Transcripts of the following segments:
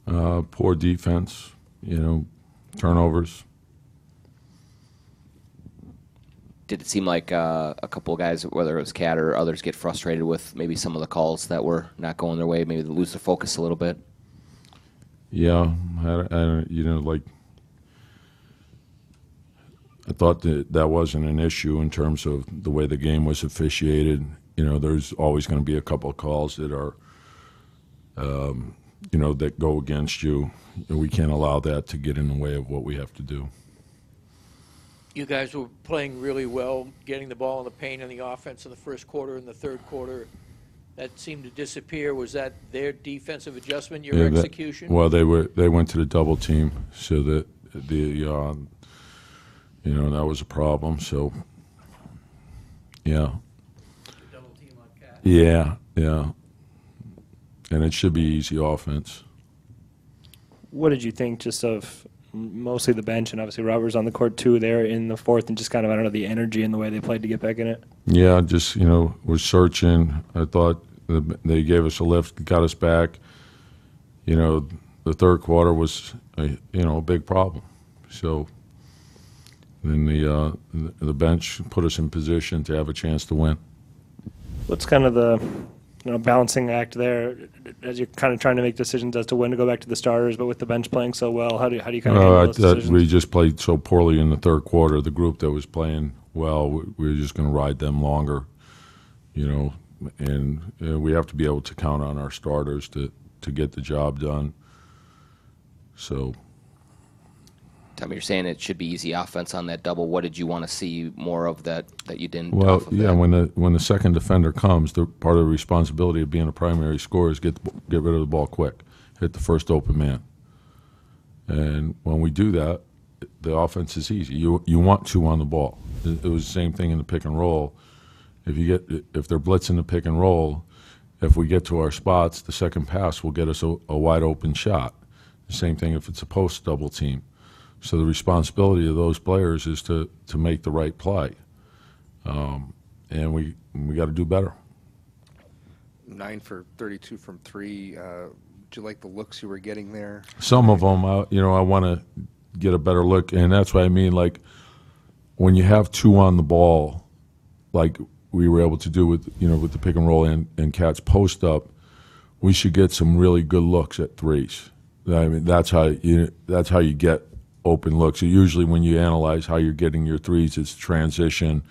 Poor defense, turnovers. Did it seem like a couple of guys, whether it was Cat or others, get frustrated with maybe some of the calls that were not going their way? Maybe they lose their focus a little bit. Yeah, I thought that wasn't an issue in terms of the way the game was officiated. There's always going to be a couple of calls that are, that go against you. We can't allow that to get in the way of what we have to do. You guys were playing really well, getting the ball in the paint on the offense in the first quarter and the third quarter. That seemed to disappear. Was that their defensive adjustment, your execution? Well, they went to the double team, so that that was a problem. So, yeah. Double team on Cat. Yeah, and it should be easy offense. What did you think just of mostly the bench, and obviously Robert's on the court too there in the fourth, and just kind of, I don't know, the energy and the way they played to get back in it? Yeah, just, we're searching. I thought they gave us a lift, got us back. The third quarter was, a big problem. So then the bench put us in position to have a chance to win. What's kind of the balancing act there as you're kind of trying to make decisions as to when to go back to the starters, but with the bench playing so well, how do you kind of handle those decisions? We just played so poorly in the third quarter. The group that was playing well, we were just going to ride them longer, and we have to be able to count on our starters to get the job done. So, Tommy, you're saying it should be easy offense on that double. What did you want to see more of that you didn't? Well, yeah, when the second defender comes, part of the responsibility of being a primary scorer is get rid of the ball quick, hit the first open man. And when we do that, the offense is easy. You want two on the ball. It was the same thing in the pick and roll. If they're blitzing the pick and roll, if we get to our spots, the second pass will get us a wide open shot. The same thing if it's a post double team. So the responsibility of those players is to make the right play, and we got to do better. 9 for 32 from three. Did you like the looks you were getting there? Some of them, I want to get a better look, and that's what I mean. Like when you have two on the ball, like we were able to do with the pick and roll and Cat's post up, we should get some really good looks at threes. I mean, that's how you get open looks. So usually when you analyze how you're getting your threes, it's transition,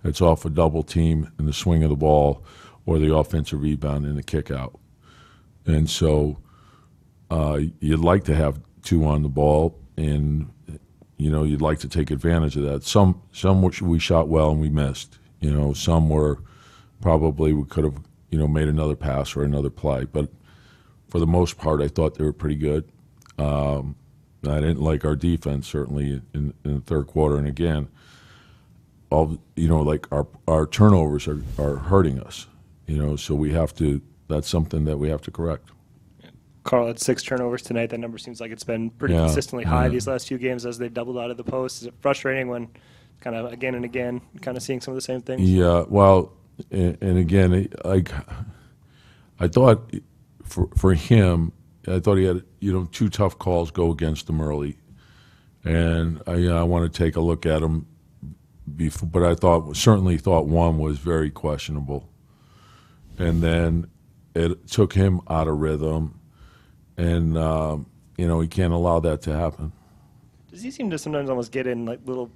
it's off a double team and the swing of the ball, or the offensive rebound and the kick out. And so you'd like to have two on the ball, and you'd like to take advantage of that. Some we shot well and we missed. Some were probably we could have made another pass or another play, but for the most part I thought they were pretty good. I didn't like our defense, certainly, in the third quarter. And again, like our turnovers are hurting us, so we have to, that's something that we have to correct. Carl had 6 turnovers tonight. That number seems like it's been pretty consistently high these last few games as they've doubled out of the post. Is it frustrating when kind of again and again kind of seeing some of the same things? Yeah, well, and again, like I thought for him, I thought he had, 2 tough calls go against him early, and I want to take a look at him before. But I certainly thought one was very questionable, and then it took him out of rhythm, and he can't allow that to happen. Does he seem to sometimes almost get in like little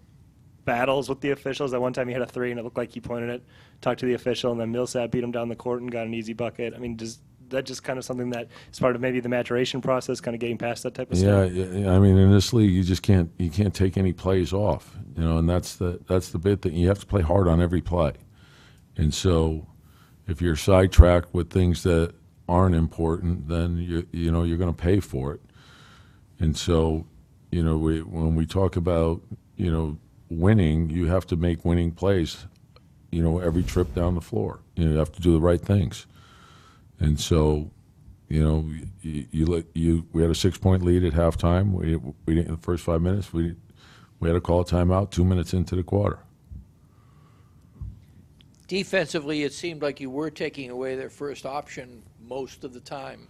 battles with the officials? That one time he had a 3 and it looked like he pointed it, talked to the official, and then Millsap beat him down the court and got an easy bucket. I mean, does that just kind of something that is part of maybe the maturation process, kind of getting past that type of stuff? Yeah. I mean, in this league, you can't take any plays off, and that's the big thing. You have to play hard on every play, and so if you're sidetracked with things that aren't important, then you're going to pay for it. And so, when we talk about winning, you have to make winning plays, every trip down the floor. You have to do the right things. And so, we had a 6-point lead at halftime. We didn't, in the first 5 minutes, we had to call a timeout 2 minutes into the quarter. Defensively, it seemed like you were taking away their first option most of the time.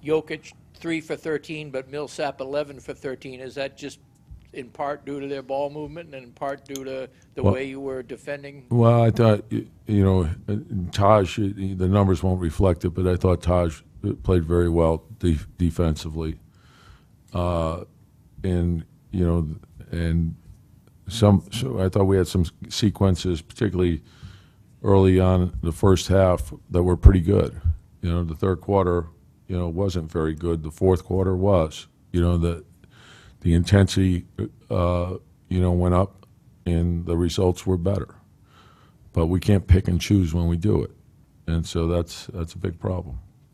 Jokic 3 for 13, but Millsap 11 for 13. Is that just in part due to their ball movement and in part due to the way you were defending? Well, I thought, Taj, the numbers won't reflect it, but I thought Taj played very well defensively. And so I thought we had some sequences, particularly early on in the first half, that were pretty good. The third quarter, wasn't very good. The fourth quarter was. The intensity, went up, and the results were better. But we can't pick and choose when we do it, and so that's a big problem.